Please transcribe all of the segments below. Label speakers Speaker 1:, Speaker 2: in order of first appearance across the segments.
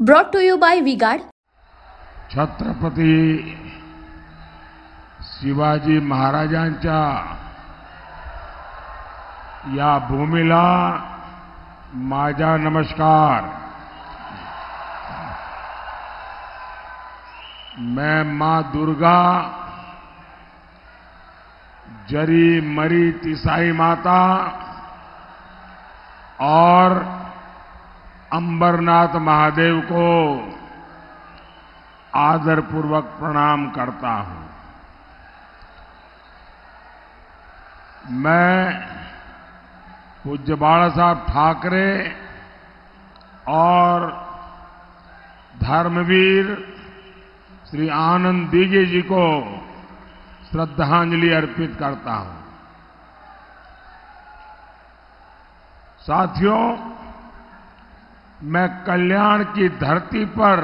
Speaker 1: Brought to you by V-Guard.
Speaker 2: Chhatrapati Shivaji महाराजांच्या या भूमीला माझा नमस्कार। मैं मां दुर्गा, जरी मरी तिसाई माता और अंबरनाथ महादेव को आदरपूर्वक प्रणाम करता हूं। मैं पूज्य बाला साहब ठाकरे और धर्मवीर श्री आनंद दीघे जी को श्रद्धांजलि अर्पित करता हूं। साथियों, मैं कल्याण की धरती पर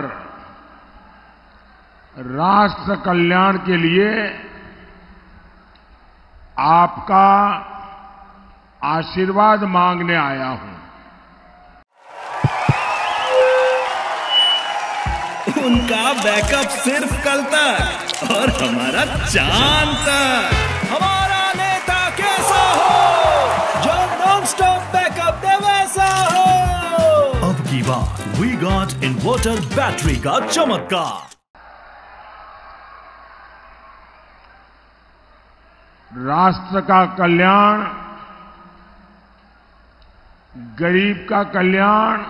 Speaker 2: राष्ट्र कल्याण के लिए आपका आशीर्वाद मांगने आया हूं।
Speaker 3: उनका बैकअप सिर्फ कल तक और हमारा चांद तक। हमारा नेता कैसा हो जो नॉन स्टॉप बैकअप दे वैसा हो। अब की बार वी गॉट इन्वर्टर बैटरी का चमत्कार।
Speaker 2: राष्ट्र का कल्याण, गरीब का कल्याण,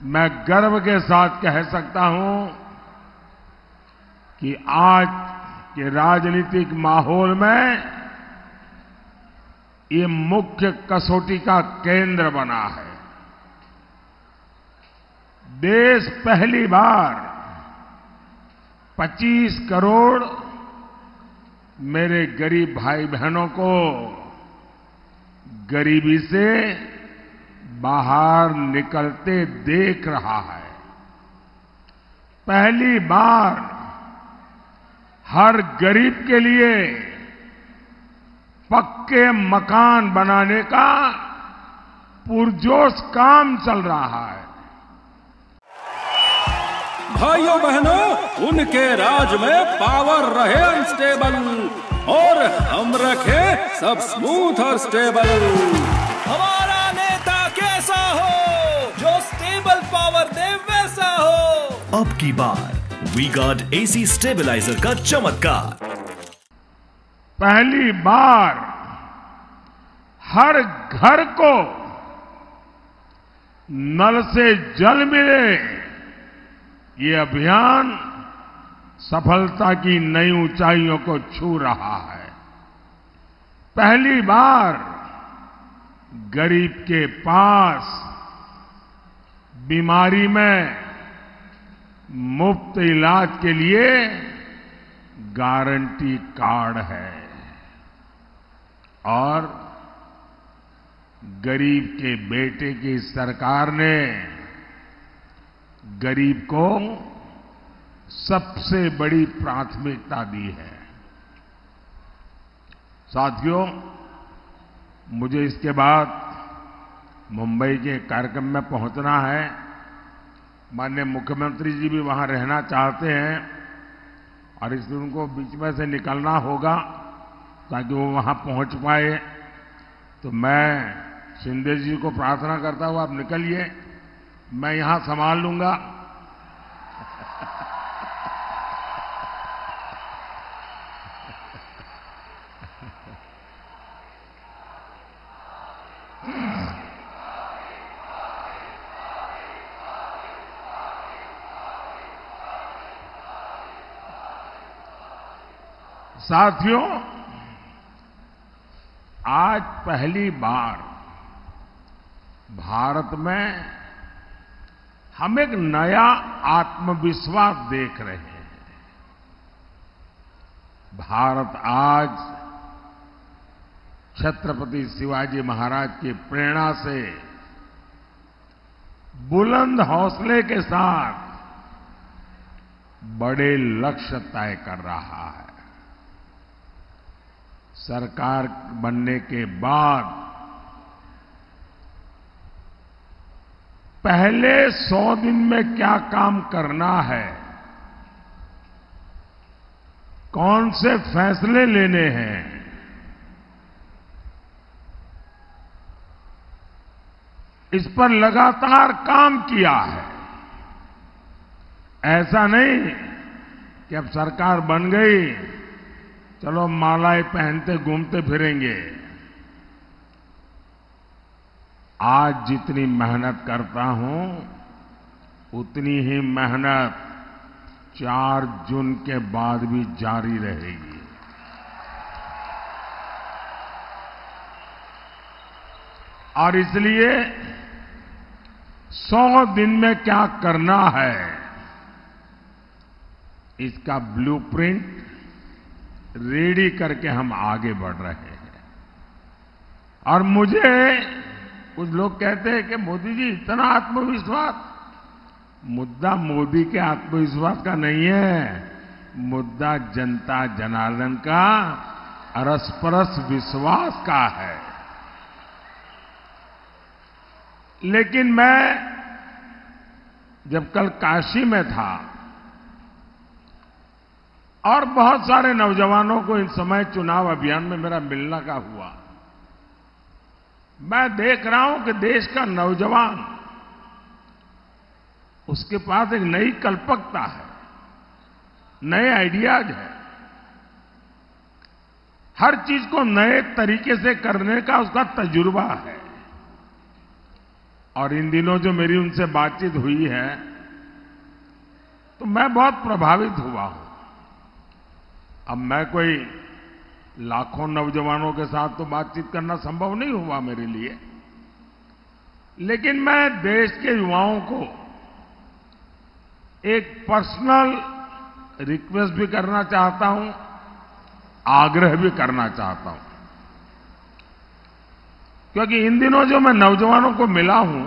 Speaker 2: मैं गर्व के साथ कह सकता हूं कि आज के राजनीतिक माहौल में ये मुख्य कसौटी का केंद्र बना है। देश पहली बार 25 करोड़ मेरे गरीब भाई बहनों को गरीबी से बाहर निकलते देख रहा है। पहली बार हर गरीब के लिए पक्के मकान बनाने का पुरजोश काम चल रहा है।
Speaker 4: भाइयों बहनों, उनके राज में पावर रहे अनस्टेबल और हम रखे सब स्मूथ और स्टेबल।
Speaker 3: हमारा नेता कैसा हो जो स्टेबल पावर दे वैसा हो। अब की बार वी गॉट एसी स्टेबलाइजर का चमत्कार।
Speaker 2: पहली बार हर घर को नल से जल मिले, ये अभियान सफलता की नई ऊंचाइयों को छू रहा है। पहली बार गरीब के पास बीमारी में मुफ्त इलाज के लिए गारंटी कार्ड है और गरीब के बेटे की सरकार ने गरीब को सबसे बड़ी प्राथमिकता दी है। साथियों, मुझे इसके बाद मुंबई के कार्यक्रम में पहुंचना है। माननीय मुख्यमंत्री जी भी वहां रहना चाहते हैं और इसलिए उनको बीच में से निकलना होगा ताकि वो वहां पहुंच पाए। तो मैं शिंदे जी को प्रार्थना करता हूं, आप निकलिए, मैं यहां संभाल लूंगा। साथियों, आज पहली बार भारत में हम एक नया आत्मविश्वास देख रहे हैं। भारत आज छत्रपति शिवाजी महाराज की प्रेरणा से बुलंद हौसले के साथ बड़े लक्ष्य तय कर रहा है। सरकार बनने के बाद पहले 100 दिन में क्या काम करना है, कौन से फैसले लेने हैं, इस पर लगातार काम किया है। ऐसा नहीं कि अब सरकार बन गई, चलो मालाएं पहनते घूमते फिरेंगे। आज जितनी मेहनत करता हूं, उतनी ही मेहनत 4 जून के बाद भी जारी रहेगी। और इसलिए 100 दिन में क्या करना है, इसका ब्लूप्रिंट रेडी करके हम आगे बढ़ रहे हैं। और मुझे कुछ लोग कहते हैं कि मोदी जी इतना आत्मविश्वास, मुद्दा मोदी के आत्मविश्वास का नहीं है, मुद्दा जनता जनार्दन का अरसपरस विश्वास का है। लेकिन मैं जब कल काशी में था और बहुत सारे नौजवानों को इस समय चुनाव अभियान में मेरा मिलना का हुआ, मैं देख रहा हूं कि देश का नौजवान, उसके पास एक नई कल्पकता है, नए आइडियाज है, हर चीज को नए तरीके से करने का उसका तजुर्बा है। और इन दिनों जो मेरी उनसे बातचीत हुई है, तो मैं बहुत प्रभावित हुआ हूं। अब मैं कोई लाखों नौजवानों के साथ तो बातचीत करना संभव नहीं हुआ मेरे लिए, लेकिन मैं देश के युवाओं को एक पर्सनल रिक्वेस्ट भी करना चाहता हूं, आग्रह भी करना चाहता हूं। क्योंकि इन दिनों जो मैं नौजवानों को मिला हूं,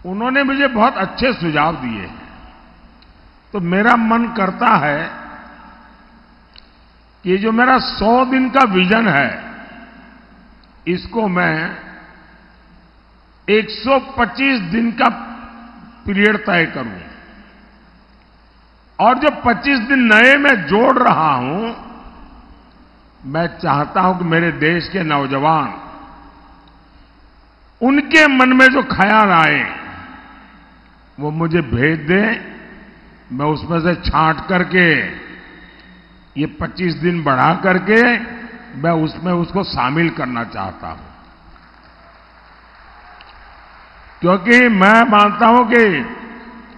Speaker 2: उन्होंने मुझे बहुत अच्छे सुझाव दिए हैं। तो मेरा मन करता है कि जो मेरा 100 दिन का विजन है, इसको मैं 125 दिन का पीरियड तय करूं। और जो 25 दिन नए मैं जोड़ रहा हूं, मैं चाहता हूं कि मेरे देश के नौजवान, उनके मन में जो ख्याल आए वो मुझे भेज दें, मैं उसमें से छांट करके ये 25 दिन बढ़ा करके मैं उसमें उसको शामिल करना चाहता हूं। क्योंकि मैं मानता हूं कि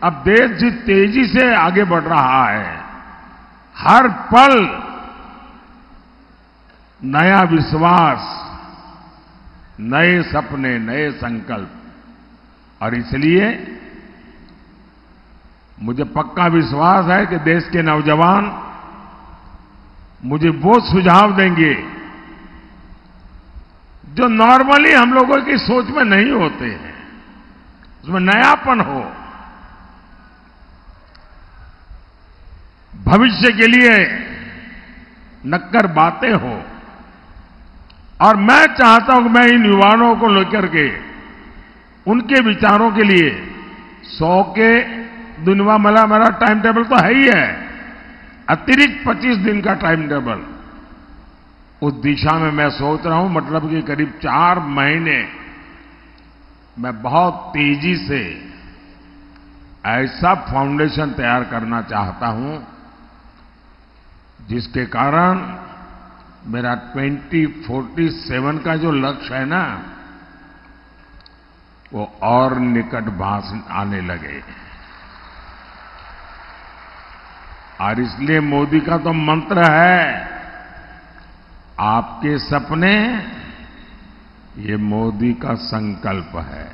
Speaker 2: अब देश जिस तेजी से आगे बढ़ रहा है, हर पल नया विश्वास, नए सपने, नए संकल्प। और इसलिए मुझे पक्का विश्वास है कि देश के नौजवान मुझे वो सुझाव देंगे जो नॉर्मली हम लोगों की सोच में नहीं होते हैं, उसमें नयापन हो, भविष्य के लिए नक्कर बातें हो। और मैं चाहता हूं कि मैं इन युवाओं को लेकर के उनके विचारों के लिए 100 के दिनवा मला मेरा टाइम टेबल तो है ही है, अतिरिक्त 25 दिन का टाइम टेबल, उस दिशा में मैं सोच रहा हूं। मतलब कि करीब 4 महीने मैं बहुत तेजी से ऐसा फाउंडेशन तैयार करना चाहता हूं जिसके कारण मेरा 2047 का जो लक्ष्य है ना, वो और निकट भास आने लगे। और इसलिए मोदी का तो मंत्र है, आपके सपने, ये मोदी का संकल्प है।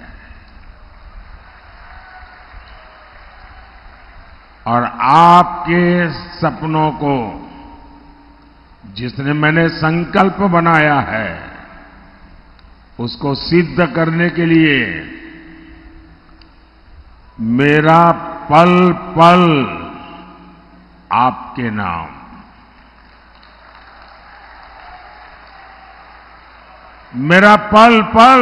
Speaker 2: और आपके सपनों को जिसने मैंने संकल्प बनाया है, उसको सिद्ध करने के लिए मेरा पल पल आपके नाम, मेरा पल पल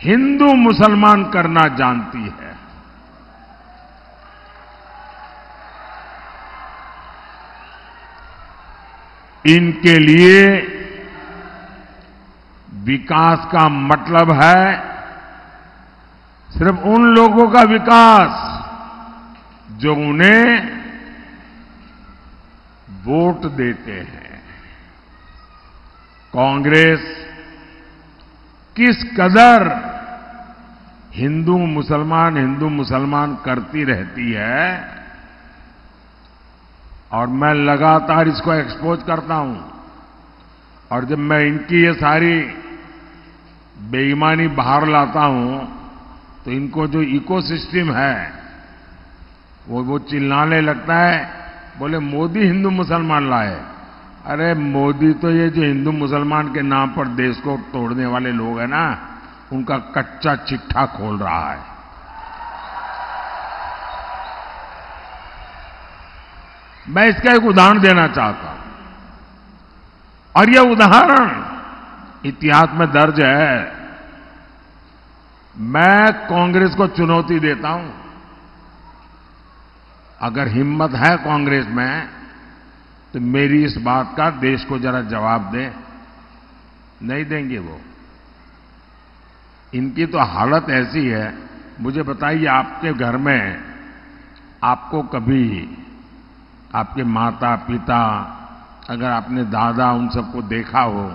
Speaker 2: हिंदू मुसलमान करना जानती है। इनके लिए विकास का मतलब है सिर्फ उन लोगों का विकास जो उन्हें वोट देते हैं। कांग्रेस किस कदर हिंदू मुसलमान करती रहती है और मैं लगातार इसको एक्सपोज करता हूं। और जब मैं इनकी ये सारी बेईमानी बाहर लाता हूं तो इनको जो इकोसिस्टम है वो चिल्लाने लगता है, बोले मोदी हिंदू मुसलमान लाए। अरे मोदी तो ये जो हिंदू मुसलमान के नाम पर देश को तोड़ने वाले लोग हैं ना, उनका कच्चा चिट्ठा खोल रहा है। मैं इसका एक उदाहरण देना चाहता हूं और यह उदाहरण इतिहास में दर्ज है। मैं कांग्रेस को चुनौती देता हूं, अगर हिम्मत है कांग्रेस में तो मेरी इस बात का देश को जरा जवाब दे। नहीं देंगे वो। इनकी तो हालत ऐसी है। मुझे बताइए, आपके घर में आपको कभी आपके माता पिता, अगर आपने दादा उन सबको देखा हो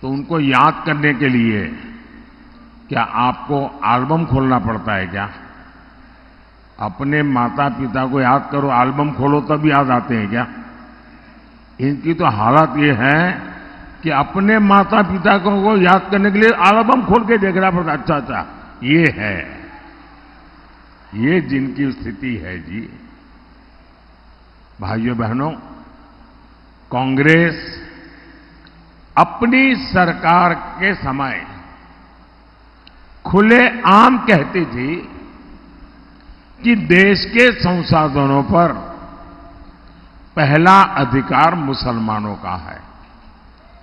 Speaker 2: तो उनको याद करने के लिए क्या आपको एल्बम खोलना पड़ता है क्या? अपने माता पिता को याद करो, एल्बम खोलो तब याद आते हैं क्या? इनकी तो हालत ये है कि अपने माता पिता को याद करने के लिए एल्बम खोल के देखना पड़ता। अच्छा, ये है, ये जिनकी स्थिति है जी। भाइयों बहनों, कांग्रेस अपनी सरकार के समय खुले आम कहती थी कि देश के संसाधनों पर पहला अधिकार मुसलमानों का है।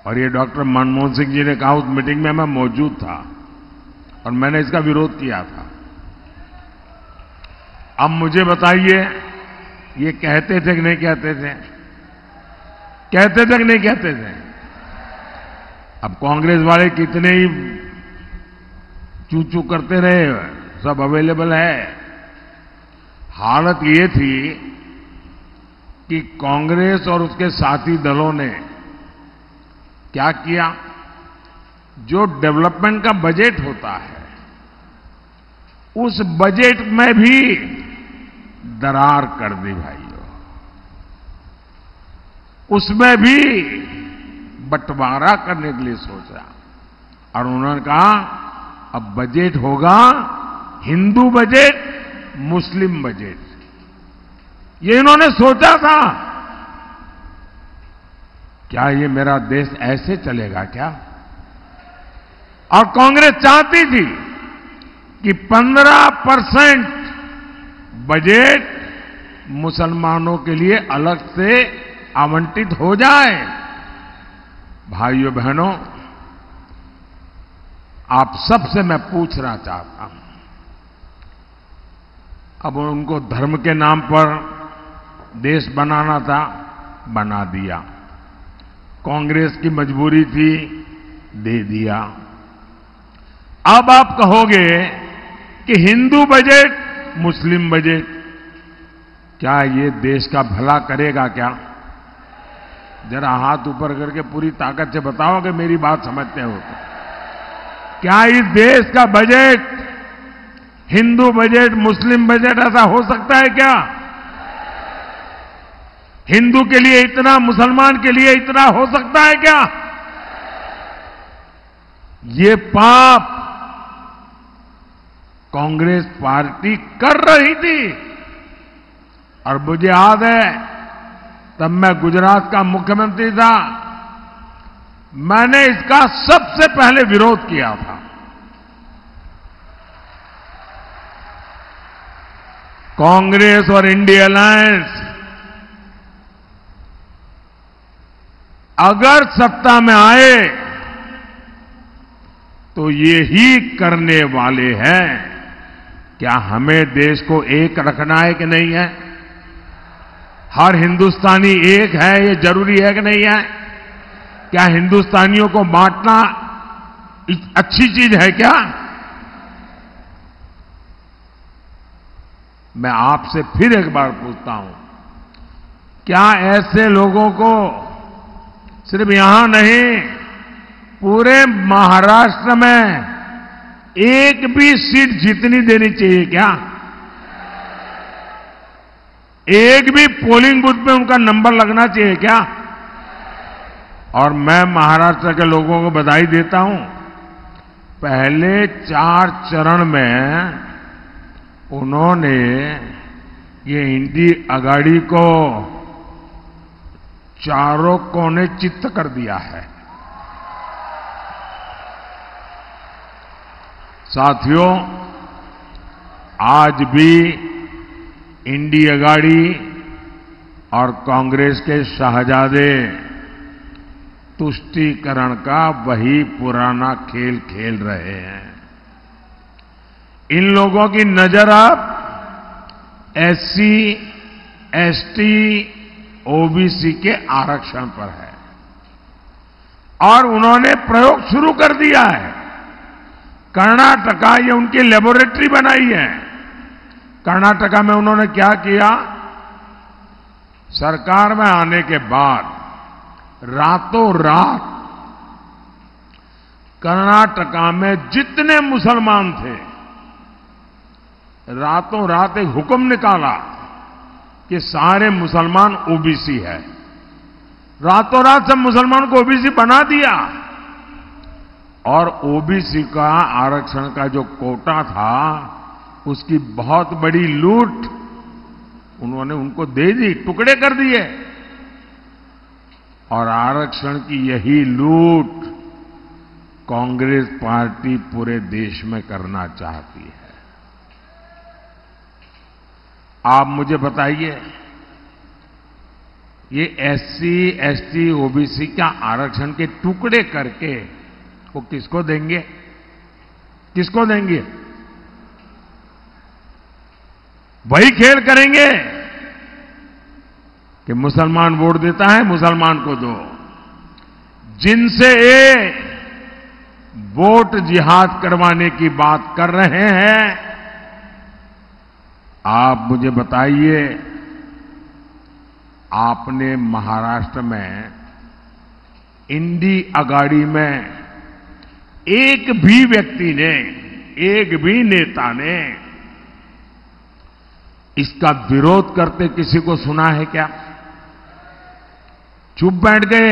Speaker 2: और ये डॉक्टर मनमोहन सिंह जी ने कहा, उस मीटिंग में मैं मौजूद था और मैंने इसका विरोध किया था। अब मुझे बताइए, ये कहते थे कि नहीं कहते थे? कहते थे कि नहीं कहते थे? अब कांग्रेस वाले कितने ही चू करते रहे, सब अवेलेबल है। हालत ये थी कि कांग्रेस और उसके साथी दलों ने क्या किया, जो डेवलपमेंट का बजट होता है उस बजट में भी दरार कर दी भाइयों। उसमें भी बंटवारा करने के लिए सोचा और उन्होंने कहा अब बजट होगा हिंदू बजट, मुस्लिम बजट। ये इन्होंने सोचा था। क्या ये मेरा देश ऐसे चलेगा क्या? और कांग्रेस चाहती थी कि 15% बजट मुसलमानों के लिए अलग से आवंटित हो जाए। भाइयों बहनों, आप सबसे मैं पूछना चाहता हूं, अब उनको धर्म के नाम पर देश बनाना था, बना दिया। कांग्रेस की मजबूरी थी, दे दिया। अब आप कहोगे कि हिंदू बजट, मुस्लिम बजट, क्या ये देश का भला करेगा क्या? जरा हाथ ऊपर करके पूरी ताकत से बताओ कि मेरी बात समझते हो तो। क्या इस देश का बजट हिंदू बजट, मुस्लिम बजट ऐसा हो सकता है क्या? हिंदू के लिए इतना, मुसलमान के लिए इतना हो सकता है क्या? ये पाप कांग्रेस पार्टी कर रही थी। और मुझे याद है, तब मैं गुजरात का मुख्यमंत्री था, मैंने इसका सबसे पहले विरोध किया था। कांग्रेस और इंडिया अलायंस अगर सत्ता में आए तो ये ही करने वाले हैं। क्या हमें देश को एक रखना है कि नहीं है? हर हिंदुस्तानी एक है, ये जरूरी है कि नहीं है? क्या हिंदुस्तानियों को बांटना अच्छी चीज है क्या? मैं आपसे फिर एक बार पूछता हूं, क्या ऐसे लोगों को सिर्फ यहां नहीं, पूरे महाराष्ट्र में एक भी सीट जीतनी देनी चाहिए क्या? एक भी पोलिंग बूथ पे उनका नंबर लगना चाहिए क्या? और मैं महाराष्ट्र के लोगों को बधाई देता हूं, पहले 4 चरण में उन्होंने ये इंडी अगाड़ी को चारों कोने चित्त कर दिया है। साथियों, आज भी इंडी अगाड़ी और कांग्रेस के शहजादे तुष्टीकरण का वही पुराना खेल खेल रहे हैं। इन लोगों की नजर अब एससी, एसटी, ओबीसी के आरक्षण पर है और उन्होंने प्रयोग शुरू कर दिया है। कर्नाटका, ये उनकी लेबोरेटरी बनाई है। कर्नाटका में उन्होंने क्या किया? सरकार में आने के बाद रातों रात कर्नाटका में जितने मुसलमान थे, रातों रात एक हुक्म निकाला कि सारे मुसलमान ओबीसी है। रातों रात सब मुसलमान को ओबीसी बना दिया और ओबीसी का आरक्षण का जो कोटा था, उसकी बहुत बड़ी लूट उन्होंने उनको दे दी, टुकड़े कर दिए। और आरक्षण की यही लूट कांग्रेस पार्टी पूरे देश में करना चाहती है। आप मुझे बताइए, ये एससी, एसटी, ओबीसी का आरक्षण के टुकड़े करके वो किसको देंगे? किसको देंगे? वही खेल करेंगे कि मुसलमान वोट देता है, मुसलमान को दो। जिनसे ये वोट जिहाद करवाने की बात कर रहे हैं, आप मुझे बताइए, आपने महाराष्ट्र में इंडी अगाड़ी में एक भी व्यक्ति ने, एक भी नेता ने इसका विरोध करते किसी को सुना है क्या? चुप बैठ गए।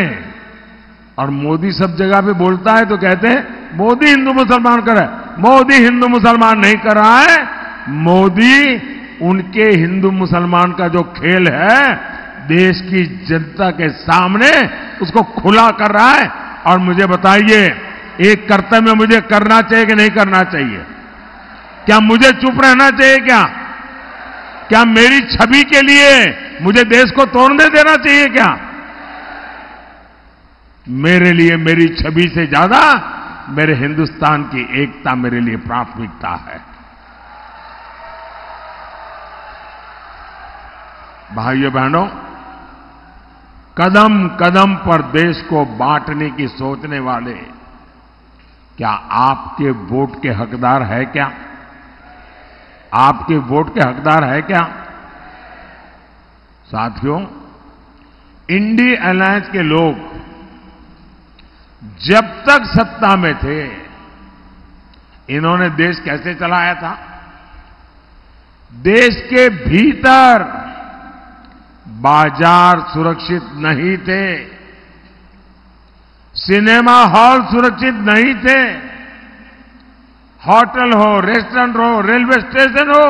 Speaker 2: और मोदी सब जगह पे बोलता है तो कहते हैं मोदी हिंदू मुसलमान कर रहा है। मोदी हिंदू मुसलमान नहीं कर रहा है, मोदी उनके हिंदू मुसलमान का जो खेल है देश की जनता के सामने उसको खुला कर रहा है। और मुझे बताइए, एक कर्तव्य मुझे करना चाहिए कि नहीं करना चाहिए? क्या मुझे चुप रहना चाहिए? क्या मेरी छवि के लिए मुझे देश को तोड़ने देना चाहिए क्या? मेरे लिए मेरी छवि से ज्यादा मेरे हिंदुस्तान की एकता मेरे लिए प्राथमिकता है। भाइयों बहनों, कदम कदम पर देश को बांटने की सोचने वाले क्या आपके वोट के हकदार है क्या? आपके वोट के हकदार है क्या? साथियों, इंडी अलायंस के लोग जब तक सत्ता में थे, इन्होंने देश कैसे चलाया था? देश के भीतर बाजार सुरक्षित नहीं थे, सिनेमा हॉल सुरक्षित नहीं थे, होटल हो, रेस्टोरेंट हो, रेलवे स्टेशन हो,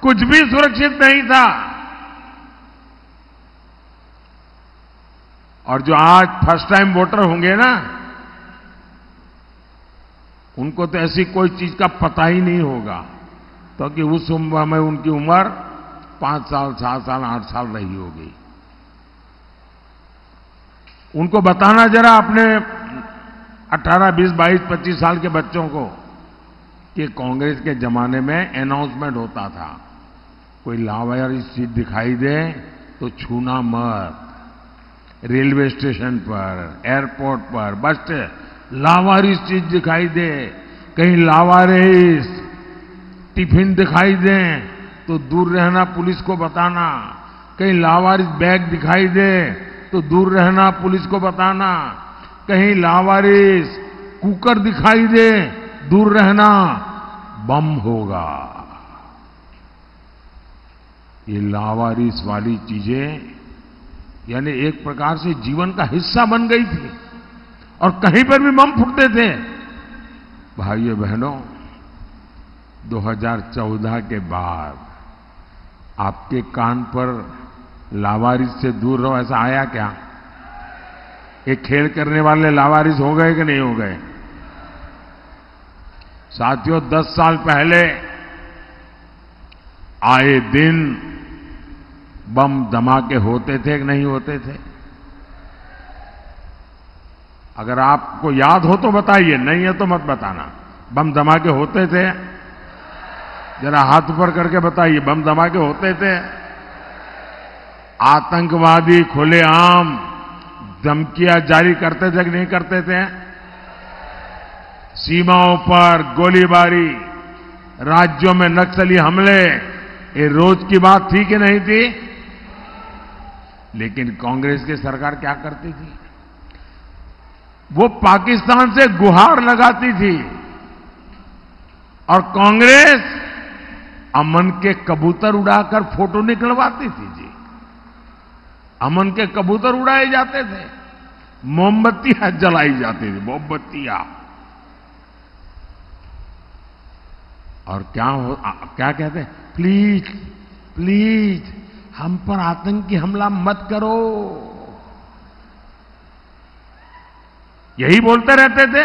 Speaker 2: कुछ भी सुरक्षित नहीं था। और जो आज फर्स्ट टाइम वोटर होंगे ना, उनको तो ऐसी कोई चीज का पता ही नहीं होगा, क्योंकि उस उम्र में उनकी उम्र 5 साल, 7 साल, 8 साल रही होगी। उनको बताना जरा अपने 18, 20, 22, 25 साल के बच्चों को कि कांग्रेस के जमाने में अनाउंसमेंट होता था, कोई लावारिस चीज दिखाई दे तो छूना मत। रेलवे स्टेशन पर, एयरपोर्ट पर, बस लावारिस चीज दिखाई दे, कहीं लावारिस टिफिन दिखाई दे तो दूर रहना, पुलिस को बताना। कहीं लावारिस बैग दिखाई दे तो दूर रहना, पुलिस को बताना। कहीं लावारिस कुकर दिखाई दे, दूर रहना, बम होगा। ये लावारिस वाली चीजें यानी एक प्रकार से जीवन का हिस्सा बन गई थी और कहीं पर भी बम फूटते थे। भाइयों बहनों, 2014 के बाद आपके कान पर लावारिस से दूर रहो ऐसा आया क्या? ये खेल करने वाले लावारिस हो गए कि नहीं हो गए? साथियों, 10 साल पहले आए दिन बम धमाके होते थे कि नहीं होते थे? अगर आपको याद हो तो बताइए, नहीं है तो मत बताना। बम धमाके होते थे? जरा हाथ ऊपर करके बताइए, बम धमाके होते थे? आतंकवादी खुलेआम धमकियां जारी करते थे कि नहीं करते थे? सीमाओं पर गोलीबारी, राज्यों में नक्सली हमले, ये रोज की बात थी कि नहीं थी? लेकिन कांग्रेस की सरकार क्या करती थी? वो पाकिस्तान से गुहार लगाती थी और कांग्रेस अमन के कबूतर उड़ाकर फोटो निकलवाती थी जी। अमन के कबूतर उड़ाए जाते थे, मोमबत्तियां जलाई जाती थी, मोमबत्तियां। और क्या कहते हैं? प्लीज प्लीज हम पर आतंकी हमला मत करो, यही बोलते रहते थे।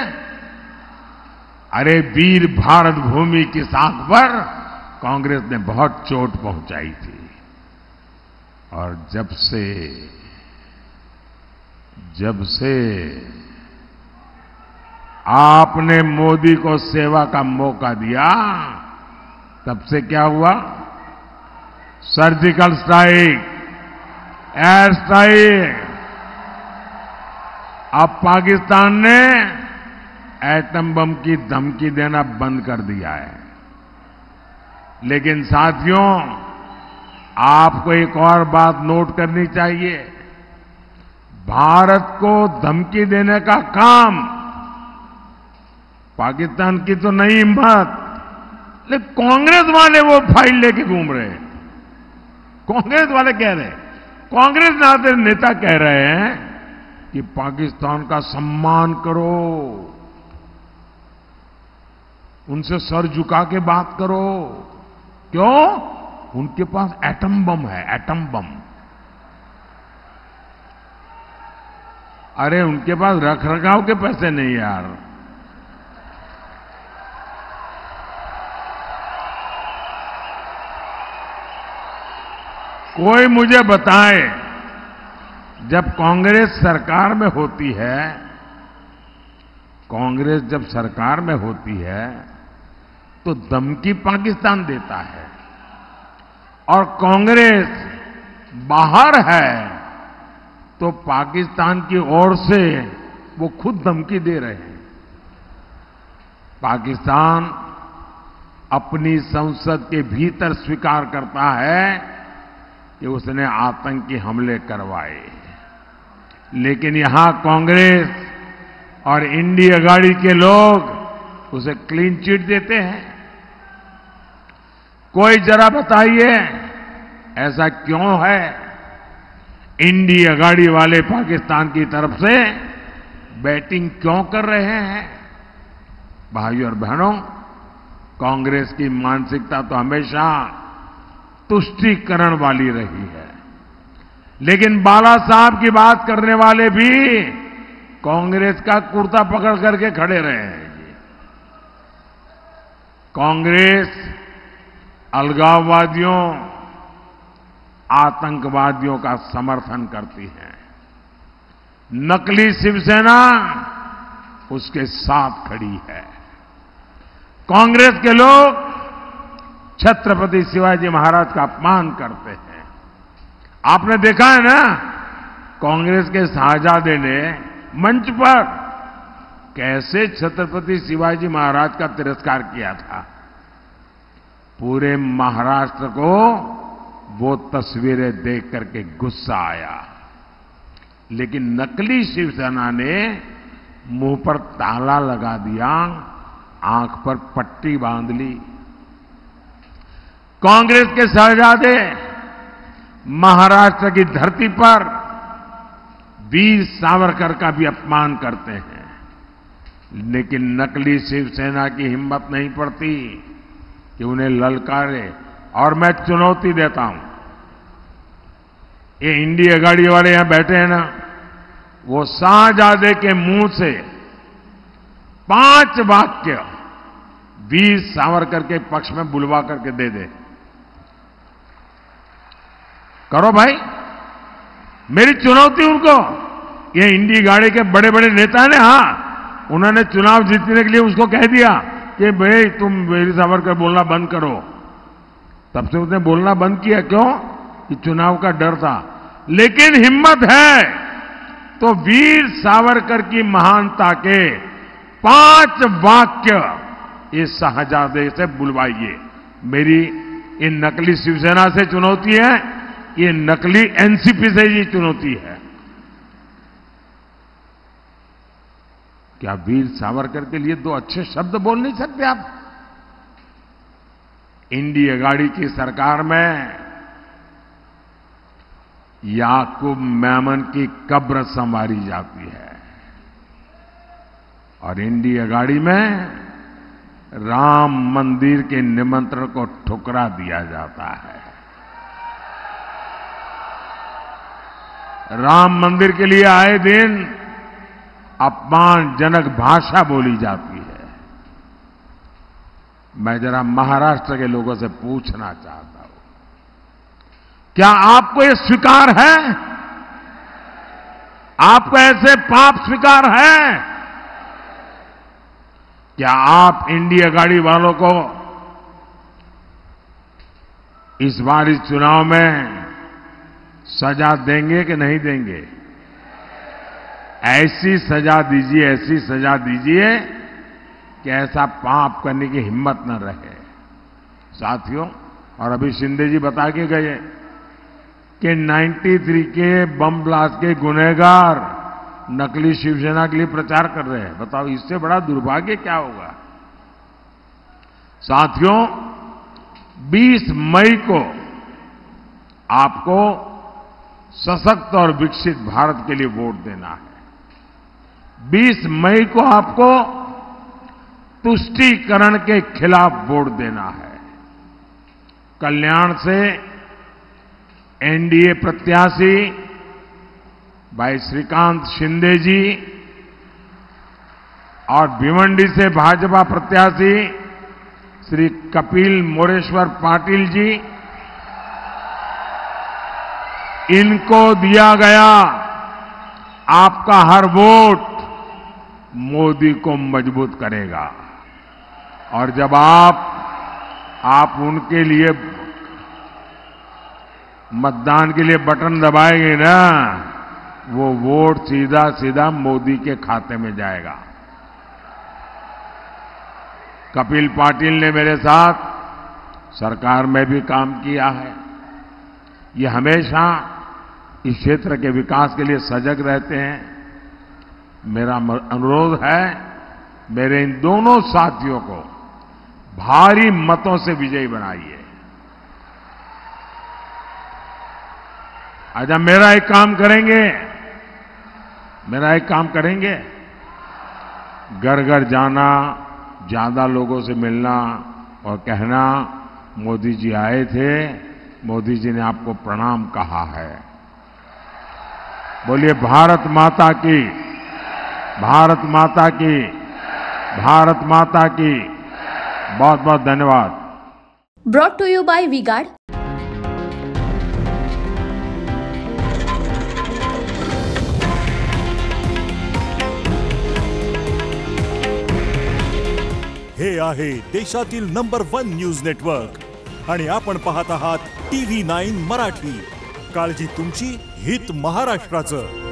Speaker 2: अरे वीर भारत भूमि की साख पर कांग्रेस ने बहुत चोट पहुंचाई थी। और जब से आपने मोदी को सेवा का मौका दिया, तब से क्या हुआ? Surgical strike, air strike. अब पाकिस्तान ने एटम बम की धमकी देना बंद कर दिया है। लेकिन साथियों, आपको एक और बात नोट करनी चाहिए। भारत को धमकी देने का काम पाकिस्तान की तो नहीं हिम्मत, लेकिन कांग्रेस वाले वो फाइल लेके घूम रहे हैं। कांग्रेस वाले कह रहे हैं, कांग्रेस नेता कह रहे हैं कि पाकिस्तान का सम्मान करो, उनसे सर झुका के बात करो। क्यों? उनके पास एटम बम है, एटम बम। अरे उनके पास रख रखाव के पैसे नहीं यार। कोई मुझे बताए, जब कांग्रेस सरकार में होती है, कांग्रेस जब सरकार में होती है तो धमकी पाकिस्तान देता है, और कांग्रेस बाहर है तो पाकिस्तान की ओर से वो खुद धमकी दे रहे हैं। पाकिस्तान अपनी संसद के भीतर स्वीकार करता है कि उसने आतंकी हमले करवाए, लेकिन यहां कांग्रेस और इंडिया अघाड़ी के लोग उसे क्लीन चिट देते हैं। कोई जरा बताइए ऐसा क्यों है? इंडिया अघाड़ी वाले पाकिस्तान की तरफ से बैटिंग क्यों कर रहे हैं? भाइयों और बहनों, कांग्रेस की मानसिकता तो हमेशा तुष्टीकरण वाली रही है, लेकिन बाला साहब की बात करने वाले भी कांग्रेस का कुर्ता पकड़ करके खड़े रहे हैं। कांग्रेस अलगाववादियों, आतंकवादियों का समर्थन करती है। नकली शिवसेना उसके साथ खड़ी है। कांग्रेस के लोग छत्रपति शिवाजी महाराज का अपमान करते हैं। आपने देखा है ना, कांग्रेस के शाहजादे ने मंच पर कैसे छत्रपति शिवाजी महाराज का तिरस्कार किया था। पूरे महाराष्ट्र को वो तस्वीरें देख करके गुस्सा आया, लेकिन नकली शिवसेना ने मुंह पर ताला लगा दिया, आंख पर पट्टी बांध ली। कांग्रेस के शहजादे महाराष्ट्र की धरती पर वीर सावरकर का भी अपमान करते हैं, लेकिन नकली शिवसेना की हिम्मत नहीं पड़ती कि उन्हें ललकारे। और मैं चुनौती देता हूं, ये इंडिया गाड़ी वाले यहां बैठे हैं ना, वो शाहजादे के मुंह से 5 वाक्य वीर सावरकर के पक्ष में बुलवा करके दे दे। करो भाई, मेरी चुनौती उनको। ये इंडी गाड़ी के बड़े बड़े नेता ने, हाँ, उन्होंने चुनाव जीतने के लिए उसको कह दिया कि भाई तुम वीर सावरकर बोलना बंद करो। तब से उसने बोलना बंद किया। क्यों? कि चुनाव का डर था। लेकिन हिम्मत है तो वीर सावरकर की महानता के 5 वाक्य इस शाहजादे से बुलवाइए। मेरी इन नकली शिवसेना से चुनौती है, ये नकली एनसीपी से ये चुनौती है। क्या वीर सावरकर के लिए 2 अच्छे शब्द बोल नहीं सकते आप? इंडिया गाड़ी की सरकार में याकूब मेमन की कब्र संवारी जाती है और इंडिया गाड़ी में राम मंदिर के निमंत्रण को ठुकरा दिया जाता है। राम मंदिर के लिए आए दिन अपमानजनक भाषा बोली जाती है। मैं जरा महाराष्ट्र के लोगों से पूछना चाहता हूं, क्या आपको ये स्वीकार है? आपको ऐसे पाप स्वीकार है? क्या आप इंडिया गाड़ी वालों को इस बार इस चुनाव में सजा देंगे कि नहीं देंगे? ऐसी सजा दीजिए, ऐसी सजा दीजिए कि ऐसा पाप करने की हिम्मत न रहे। साथियों, और अभी शिंदे जी बता के गए कि 93 के बम ब्लास्ट के गुनहगार नकली शिवसेना के लिए प्रचार कर रहे हैं। बताओ, इससे बड़ा दुर्भाग्य क्या होगा? साथियों, 20 मई को आपको सशक्त और विकसित भारत के लिए वोट देना है। 20 मई को आपको तुष्टीकरण के खिलाफ वोट देना है। कल्याण से एनडीए प्रत्याशी भाई श्रीकांत शिंदे जी और भिवंडी से भाजपा प्रत्याशी श्री कपिल मोरेश्वर पाटिल जी, इनको दिया गया आपका हर वोट मोदी को मजबूत करेगा। और जब आप उनके लिए मतदान के लिए बटन दबाएंगे ना, वो वोट सीधा सीधा मोदी के खाते में जाएगा। कपिल पाटिल ने मेरे साथ सरकार में भी काम किया है। ये हमेशा इस क्षेत्र के विकास के लिए सजग रहते हैं। मेरा अनुरोध है, मेरे इन दोनों साथियों को भारी मतों से विजयी बनाइए। अच्छा, मेरा एक काम करेंगे, घर घर जाना, ज्यादा लोगों से मिलना और कहना मोदी जी आए थे, मोदी जी ने आपको प्रणाम कहा है। बोलिए भारत माता की, भारत माता की, भारत माता की। बहुत बहुत धन्यवाद।
Speaker 1: Brought to you by V-Guard.
Speaker 5: हे आहे देशातील नंबर 1 न्यूज नेटवर्क आणि आपण पाहत आहात TV9 मराठी. काळजी तुमची, हित महाराष्ट्राचं.